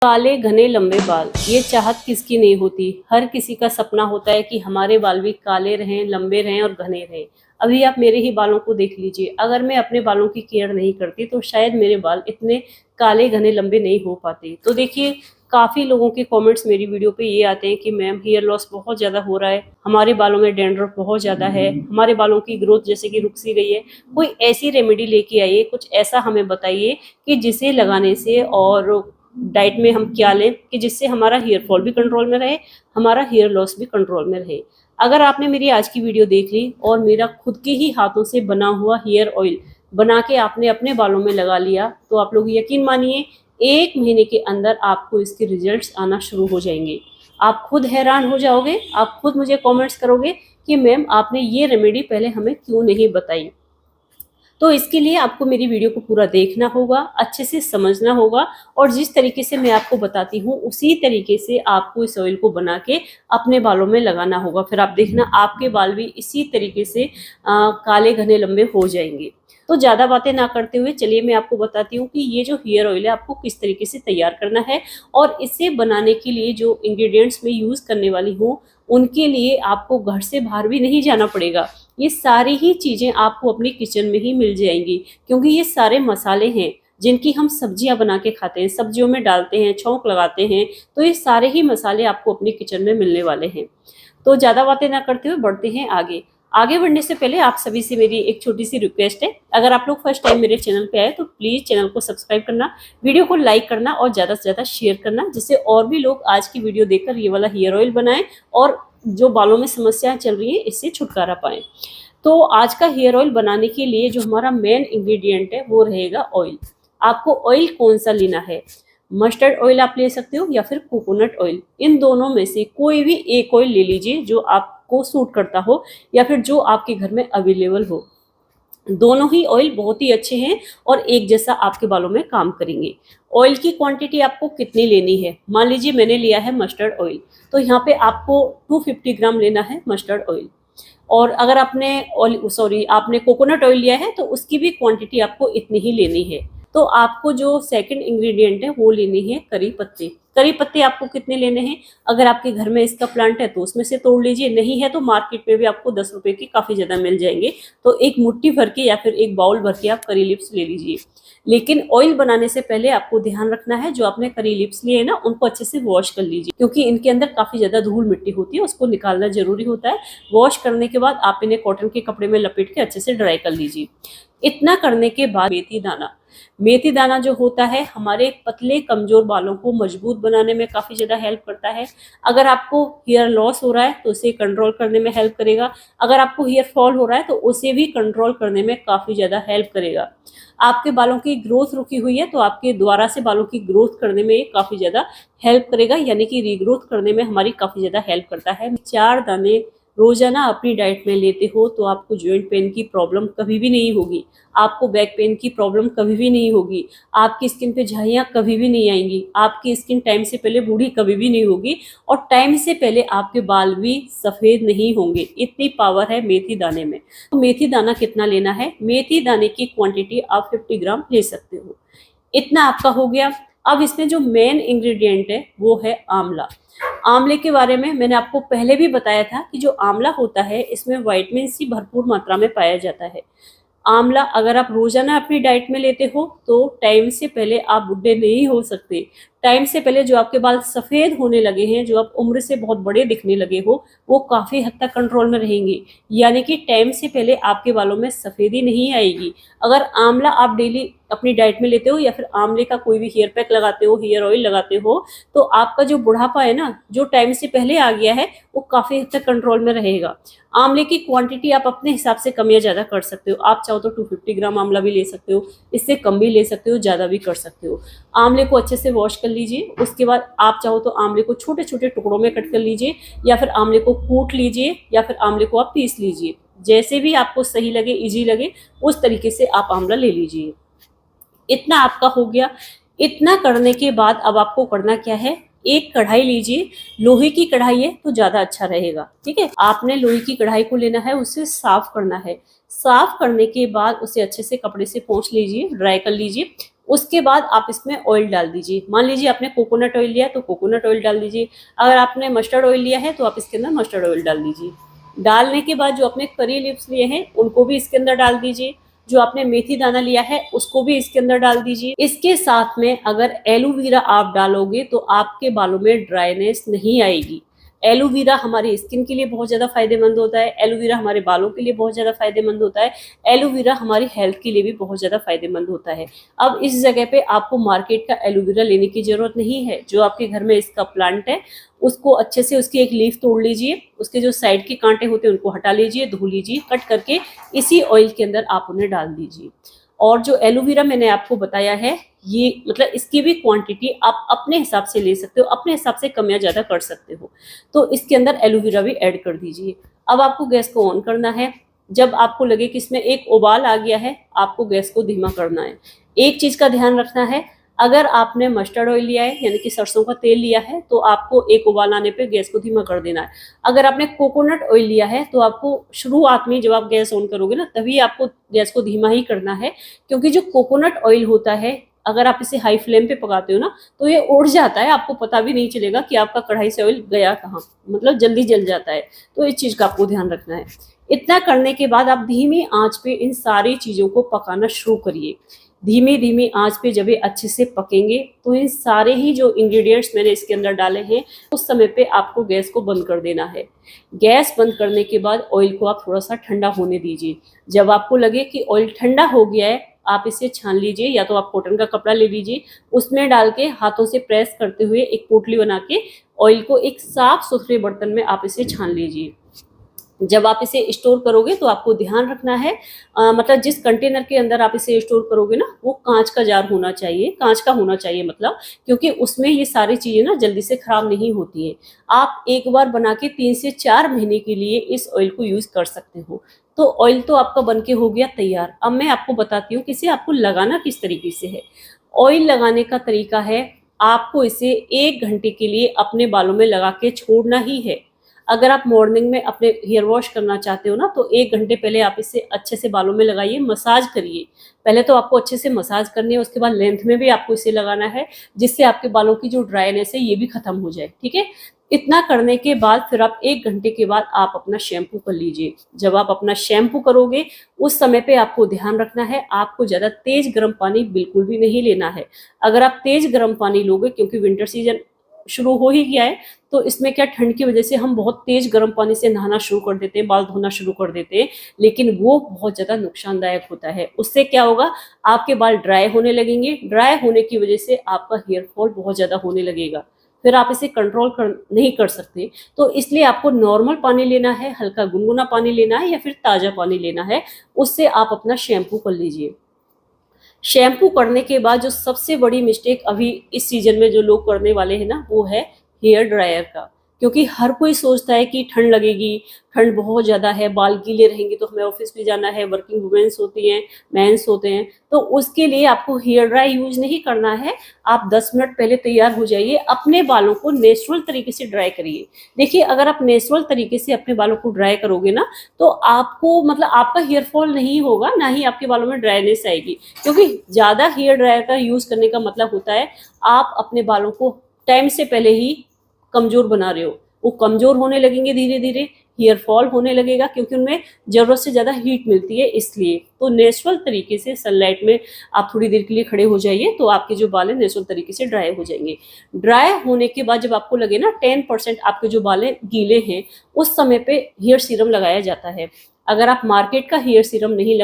काले घने लंबे बाल, ये चाहत किसकी नहीं होती। हर किसी का सपना होता है कि हमारे बाल भी काले रहें, लंबे रहें और घने रहें। अभी आप मेरे ही बालों को देख लीजिए, अगर मैं अपने बालों की केयर नहीं करती तो शायद मेरे बाल इतने काले घने लंबे नहीं हो पाते। तो देखिए, काफ़ी लोगों के कमेंट्स मेरी वीडियो पे ये आते हैं कि मैम हेयर लॉस बहुत ज़्यादा हो रहा है, हमारे बालों में डैंड्रफ बहुत ज़्यादा है, हमारे बालों की ग्रोथ जैसे कि रुक सी गई है। कोई ऐसी रेमेडी लेके आइए, कुछ ऐसा हमें बताइए कि जिसे लगाने से और डाइट में हम क्या लें कि जिससे हमारा हेयर फॉल भी कंट्रोल में रहे, हमारा हेयर लॉस भी कंट्रोल में रहे। अगर आपने मेरी आज की वीडियो देख ली और मेरा खुद के ही हाथों से बना हुआ हेयर ऑयल बना के आपने अपने बालों में लगा लिया, तो आप लोग यकीन मानिए 1 महीने के अंदर आपको इसके रिजल्ट्स आना शुरू हो जाएंगे। आप खुद हैरान हो जाओगे, आप खुद मुझे कमेंट्स करोगे कि मैम आपने ये रेमेडी पहले हमें क्यों नहीं बताई। तो इसके लिए आपको मेरी वीडियो को पूरा देखना होगा, अच्छे से समझना होगा, और जिस तरीके से मैं आपको बताती हूँ उसी तरीके से आपको इस ऑयल को बना के अपने बालों में लगाना होगा। फिर आप देखना आपके बाल भी इसी तरीके से काले घने लंबे हो जाएंगे। तो ज़्यादा बातें ना करते हुए चलिए मैं आपको बताती हूँ कि ये जो हेयर ऑयल है आपको किस तरीके से तैयार करना है, और इसे बनाने के लिए जो इंग्रेडिएंट्स मैं यूज़ करने वाली हूँ उनके लिए आपको घर से बाहर भी नहीं जाना पड़ेगा। ये सारी ही चीज़ें आपको अपनी किचन में ही मिल जाएंगी, क्योंकि ये सारे मसाले हैं जिनकी हम सब्जियां बना के खाते हैं, सब्जियों में डालते हैं, छौंक लगाते हैं। तो ये सारे ही मसाले आपको अपनी किचन में मिलने वाले हैं। तो ज़्यादा बातें ना करते हुए बढ़ते हैं आगे। आगे बढ़ने से पहले आप सभी से मेरी एक छोटी सी रिक्वेस्ट है, अगर आप लोग फर्स्ट टाइम मेरे चैनल पे आए तो प्लीज़ चैनल को सब्सक्राइब करना, वीडियो को लाइक करना और ज़्यादा से ज़्यादा शेयर करना, जिससे और भी लोग आज की वीडियो देखकर ये वाला हेयर ऑयल बनाएं और जो बालों में समस्याएं चल रही हैं इससे छुटकारा पाएं। तो आज का हेयर ऑयल बनाने के लिए जो हमारा मेन इंग्रेडिएंट है वो रहेगा ऑयल। आपको ऑयल कौन सा लेना है, मस्टर्ड ऑयल आप ले सकते हो या फिर कोकोनट ऑयल। इन दोनों में से कोई भी एक ऑयल ले लीजिए जो आपको सूट करता हो या फिर जो आपके घर में अवेलेबल हो। दोनों ही ऑयल बहुत ही अच्छे हैं और एक जैसा आपके बालों में काम करेंगे। ऑयल की क्वांटिटी आपको कितनी लेनी है, मान लीजिए मैंने लिया है मस्टर्ड ऑयल, तो यहाँ पे आपको 250 ग्राम लेना है मस्टर्ड ऑयल। और अगर आपने कोकोनट ऑयल लिया है तो उसकी भी क्वांटिटी आपको इतनी ही लेनी है। तो आपको जो सेकंड इंग्रेडिएंट है वो लेनी है करी पत्ते। करी पत्ते आपको कितने लेने हैं, अगर आपके घर में इसका प्लांट है तो उसमें से तोड़ लीजिए, नहीं है तो मार्केट में भी आपको 10 रुपए की काफ़ी ज़्यादा मिल जाएंगे। तो एक मुट्ठी भर के या फिर एक बाउल भर के आप करी लिप्स ले लीजिए। लेकिन ऑयल बनाने से पहले आपको ध्यान रखना है, जो आपने करी लिप्स लिए है ना उनको अच्छे से वॉश कर लीजिए, क्योंकि इनके अंदर काफ़ी ज़्यादा धूल मिट्टी होती है, उसको निकालना जरूरी होता है। वॉश करने के बाद आप इन्हें कॉटन के कपड़े में लपेट के अच्छे से ड्राई कर लीजिए। इतना करने के बाद मेथी दाना जो होता है हमारे पतले कमजोर बालों को मजबूत बनाने में काफ़ी ज़्यादा हेल्प करता है। अगर आपको हेयर लॉस हो रहा है तो उसे कंट्रोल करने में हेल्प करेगा, अगर आपको हेयर फॉल हो रहा है तो उसे भी कंट्रोल करने में काफ़ी ज़्यादा हेल्प करेगा। आपके बालों की ग्रोथ रुकी हुई है तो आपके द्वारा से बालों की ग्रोथ करने में काफ़ी ज़्यादा हेल्प करेगा, यानी कि रीग्रोथ करने में हमारी काफ़ी ज़्यादा हेल्प करता है। 4 दाने रोजाना अपनी डाइट में लेते हो तो आपको जॉइंट पेन की प्रॉब्लम कभी भी नहीं होगी, आपको बैक पेन की प्रॉब्लम कभी भी नहीं होगी, आपकी स्किन पे झाइयाँ कभी भी नहीं आएंगी, आपकी स्किन टाइम से पहले बूढ़ी कभी भी नहीं होगी और टाइम से पहले आपके बाल भी सफ़ेद नहीं होंगे। इतनी पावर है मेथी दाने में। तो मेथी दाना कितना लेना है, मेथी दाने की क्वांटिटी आप 50 ग्राम ले सकते हो। इतना आपका हो गया। अब इसमें जो मेन इंग्रेडिएंट है वो है आंवला। आंवले के बारे में मैंने आपको पहले भी बताया था कि जो आंवला होता है इसमें विटामिन सी भरपूर मात्रा में पाया जाता है। आंवला अगर आप रोजाना अपनी डाइट में लेते हो तो टाइम से पहले आप बुढ़े नहीं हो सकते। टाइम से पहले जो आपके बाल सफ़ेद होने लगे हैं, जो आप उम्र से बहुत बड़े दिखने लगे हो, वो काफ़ी हद तक कंट्रोल में रहेंगे। यानी कि टाइम से पहले आपके बालों में सफ़ेदी नहीं आएगी। अगर आंवला आप डेली अपनी डाइट में लेते हो या फिर आंवले का कोई भी हेयर पैक लगाते हो, हेयर ऑयल लगाते हो, तो आपका जो बुढ़ापा है ना, जो टाइम से पहले आ गया है, वो काफ़ी हद तक कंट्रोल में रहेगा। आंवले की क्वांटिटी आप अपने हिसाब से कम या ज़्यादा कर सकते हो। आप चाहो तो 250 ग्राम आंवला भी ले सकते हो, इससे कम भी ले सकते हो, ज़्यादा भी कर सकते हो। आंवले को अच्छे से वॉश कर लीजिए। उसके बाद आप चाहो तो आंवले को छोटे छोटे टुकड़ों में कट कर लीजिए, या फिर आंवले को कूट लीजिए, या फिर आंवले को आप पीस लीजिए। जैसे भी आपको सही लगे, इजी लगे, उस तरीके से आप आंवला ले लीजिए। इतना आपका हो गया। इतना करने के बाद अब आपको करना क्या है, एक कढ़ाई लीजिए। लोहे की कढ़ाई है तो ज़्यादा अच्छा रहेगा, ठीक है। आपने लोहे की कढ़ाई को लेना है, उसे साफ करना है। साफ करने के बाद उसे अच्छे से कपड़े से पोंछ लीजिए, ड्राई कर लीजिए। उसके बाद आप इसमें ऑयल डाल दीजिए। मान लीजिए आपने कोकोनट ऑयल लिया तो कोकोनट ऑयल डाल दीजिए। अगर आपने मस्टर्ड ऑयल लिया है तो आप इसके अंदर मस्टर्ड ऑयल डाल दीजिए। डालने के बाद जो आपने करी लीव्स लिए हैं उनको भी इसके अंदर डाल दीजिए। जो आपने मेथी दाना लिया है उसको भी इसके अंदर डाल दीजिए। इसके साथ में अगर एलोवेरा आप डालोगे तो आपके बालों में ड्राइनेस नहीं आएगी। एलोवेरा हमारी स्किन के लिए बहुत ज़्यादा फायदेमंद होता है, एलोवेरा हमारे बालों के लिए बहुत ज़्यादा फायदेमंद होता है, एलोवेरा हमारी हेल्थ के लिए भी बहुत ज़्यादा फायदेमंद होता है। अब इस जगह पे आपको मार्केट का एलोवेरा लेने की ज़रूरत नहीं है। जो आपके घर में इसका प्लांट है उसको अच्छे से उसकी एक लीफ तोड़ लीजिए, उसके जो साइड के कांटे होते हैं उनको हटा लीजिए, धो लीजिए, कट करके इसी ऑयल के अंदर आप उन्हें डाल दीजिए। और जो एलोवेरा मैंने आपको बताया है ये मतलब इसकी भी क्वांटिटी आप अपने हिसाब से ले सकते हो, अपने हिसाब से कम या ज़्यादा कर सकते हो। तो इसके अंदर एलोवेरा भी ऐड कर दीजिए। अब आपको गैस को ऑन करना है। जब आपको लगे कि इसमें एक उबाल आ गया है आपको गैस को धीमा करना है। एक चीज़ का ध्यान रखना है, अगर आपने मस्टर्ड ऑयल लिया है यानी कि सरसों का तेल लिया है तो आपको एक उबाल आने पे गैस को धीमा कर देना है। अगर आपने कोकोनट ऑयल लिया है तो आपको शुरुआत में जब आप गैस ऑन करोगे ना तभी आपको गैस को धीमा ही करना है, क्योंकि जो कोकोनट ऑयल होता है अगर आप इसे हाई फ्लेम पे पकाते हो ना तो ये उड़ जाता है, आपको पता भी नहीं चलेगा कि आपका कढ़ाई से ऑयल गया कहाँ, मतलब जल्दी जल जाता है। तो इस चीज़ का आपको ध्यान रखना है। इतना करने के बाद आप धीमी आंच पे इन सारी चीज़ों को पकाना शुरू करिए। धीमी धीमी आंच पे जब ये अच्छे से पकेंगे तो इन सारे ही जो इंग्रेडिएंट्स मैंने इसके अंदर डाले हैं उस समय पे आपको गैस को बंद कर देना है। गैस बंद करने के बाद ऑयल को आप थोड़ा सा ठंडा होने दीजिए। जब आपको लगे कि ऑयल ठंडा हो गया है आप इसे छान लीजिए, या तो आप कॉटन का कपड़ा ले लीजिए, उसमें डाल के हाथों से प्रेस करते हुए एक पोटली बना के ऑयल को एक साफ सुथरे बर्तन में आप इसे छान लीजिए। जब आप इसे स्टोर करोगे तो आपको ध्यान रखना है मतलब जिस कंटेनर के अंदर आप इसे स्टोर करोगे ना वो कांच का जार होना चाहिए, कांच का होना चाहिए मतलब, क्योंकि उसमें ये सारी चीज़ें ना जल्दी से ख़राब नहीं होती हैं। आप एक बार बना के 3 से 4 महीने के लिए इस ऑयल को यूज़ कर सकते हो। तो ऑयल तो आपका बन के हो गया तैयार। अब मैं आपको बताती हूँ कि इसे आपको लगाना किस तरीके से है। ऑयल लगाने का तरीका है, आपको इसे 1 घंटे के लिए अपने बालों में लगा के छोड़ना ही है। अगर आप मॉर्निंग में अपने हेयर वॉश करना चाहते हो ना तो 1 घंटे पहले आप इसे अच्छे से बालों में लगाइए, मसाज करिए। पहले तो आपको अच्छे से मसाज करनी है, उसके बाद लेंथ में भी आपको इसे लगाना है जिससे आपके बालों की जो ड्राइनेस है ये भी खत्म हो जाए। ठीक है, इतना करने के बाद फिर आप 1 घंटे के बाद आप अपना शैम्पू कर लीजिए। जब आप अपना शैम्पू करोगे उस समय पे आपको ध्यान रखना है, आपको ज़्यादा तेज गर्म पानी बिल्कुल भी नहीं लेना है। अगर आप तेज गर्म पानी लोगे, क्योंकि विंटर सीजन शुरू हो ही गया है, तो इसमें क्या ठंड की वजह से हम बहुत तेज गर्म पानी से नहाना शुरू कर देते हैं, बाल धोना शुरू कर देते हैं, लेकिन वो बहुत ज़्यादा नुकसानदायक होता है। उससे क्या होगा, आपके बाल ड्राई होने लगेंगे, ड्राई होने की वजह से आपका हेयर फॉल बहुत ज़्यादा होने लगेगा, फिर आप इसे कंट्रोल नहीं कर सकते। तो इसलिए आपको नॉर्मल पानी लेना है, हल्का गुनगुना पानी लेना है या फिर ताज़ा पानी लेना है, उससे आप अपना शैम्पू कर लीजिए। शैम्पू करने के बाद जो सबसे बड़ी मिस्टेक अभी इस सीजन में जो लोग करने वाले हैं ना वो है हेयर ड्रायर का, क्योंकि हर कोई सोचता है कि ठंड लगेगी, ठंड बहुत ज़्यादा है, बाल गीले रहेंगे तो हमें ऑफिस भी जाना है, वर्किंग वुमेन्स होती हैं, मेंस होते हैं, तो उसके लिए आपको हेयर ड्राई यूज़ नहीं करना है। आप 10 मिनट पहले तैयार हो जाइए, अपने बालों को नेचुरल तरीके से ड्राई करिए। देखिए अगर आप नेचुरल तरीके से अपने बालों को ड्राई करोगे ना तो आपको मतलब आपका हेयर फॉल नहीं होगा, ना ही आपके बालों में ड्राइनेस आएगी, क्योंकि ज़्यादा हेयर ड्रायर का यूज़ करने का मतलब होता है आप अपने बालों को टाइम से पहले ही कमज़ोर बना रहे हो। वो कमज़ोर होने लगेंगे, धीरे धीरे हेयर फॉल होने लगेगा, क्योंकि उनमें ज़रूरत से ज़्यादा हीट मिलती है इसलिए। तो नेचुरल तरीके से सनलाइट में आप थोड़ी देर के लिए खड़े हो जाइए तो आपके जो बाल हैं नेचुरल तरीके से ड्राई हो जाएंगे। ड्राई होने के बाद जब आपको लगे ना 10% आपके जो बाल हैं गीले हैं, उस समय पे हेयर सीरम लगाया जाता है। अगर आप मार्केट का हेयर सीरम नहीं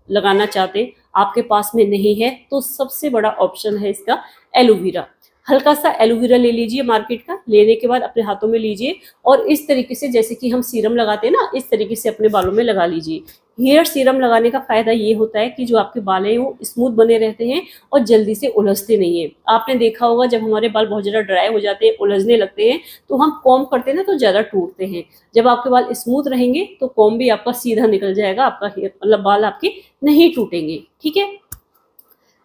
लगाना चाहते, आपके पास में नहीं है, तो सबसे बड़ा ऑप्शन है इसका एलोवेरा। हल्का सा एलोवेरा ले लीजिए मार्केट का, लेने के बाद अपने हाथों में लीजिए और इस तरीके से जैसे कि हम सीरम लगाते हैं ना, इस तरीके से अपने बालों में लगा लीजिए। हेयर सीरम लगाने का फ़ायदा ये होता है कि जो आपके बाल हैं वो स्मूथ बने रहते हैं और जल्दी से उलझते नहीं हैं। आपने देखा होगा जब हमारे बाल बहुत ज़्यादा ड्राई हो जाते हैं, उलझने लगते हैं, तो हम कॉम्ब करते हैं ना तो ज़्यादा टूटते हैं। जब आपके बाल स्मूथ रहेंगे तो कॉम्ब भी आपका सीधा निकल जाएगा, आपका हेयर मतलब बाल आपके नहीं टूटेंगे। ठीक है,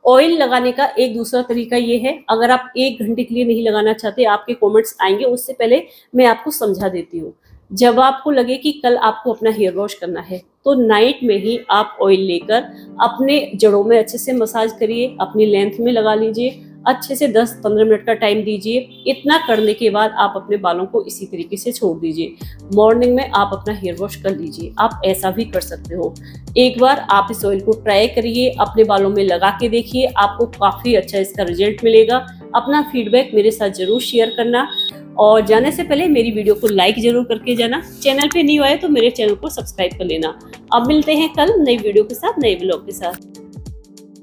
ऑयल लगाने का एक दूसरा तरीका ये है, अगर आप 1 घंटे के लिए नहीं लगाना चाहते, आपके कमेंट्स आएंगे, उससे पहले मैं आपको समझा देती हूँ। जब आपको लगे कि कल आपको अपना हेयर वॉश करना है तो नाइट में ही आप ऑयल लेकर अपने जड़ों में अच्छे से मसाज करिए, अपनी लेंथ में लगा लीजिए, अच्छे से 10-15 मिनट का टाइम दीजिए। इतना करने के बाद आप अपने बालों को इसी तरीके से छोड़ दीजिए। मॉर्निंग में आप अपना हेयर वॉश कर लीजिए। आप ऐसा भी कर सकते हो। एक बार आप इस ऑयल को ट्राई करिए, अपने बालों में लगा के देखिए, आपको काफ़ी अच्छा इसका रिजल्ट मिलेगा। अपना फीडबैक मेरे साथ ज़रूर शेयर करना और जाने से पहले मेरी वीडियो को लाइक ज़रूर करके जाना। चैनल पे न्यू आए तो मेरे चैनल को सब्सक्राइब कर लेना। अब मिलते हैं कल नई वीडियो के साथ, नए ब्लॉग के साथ।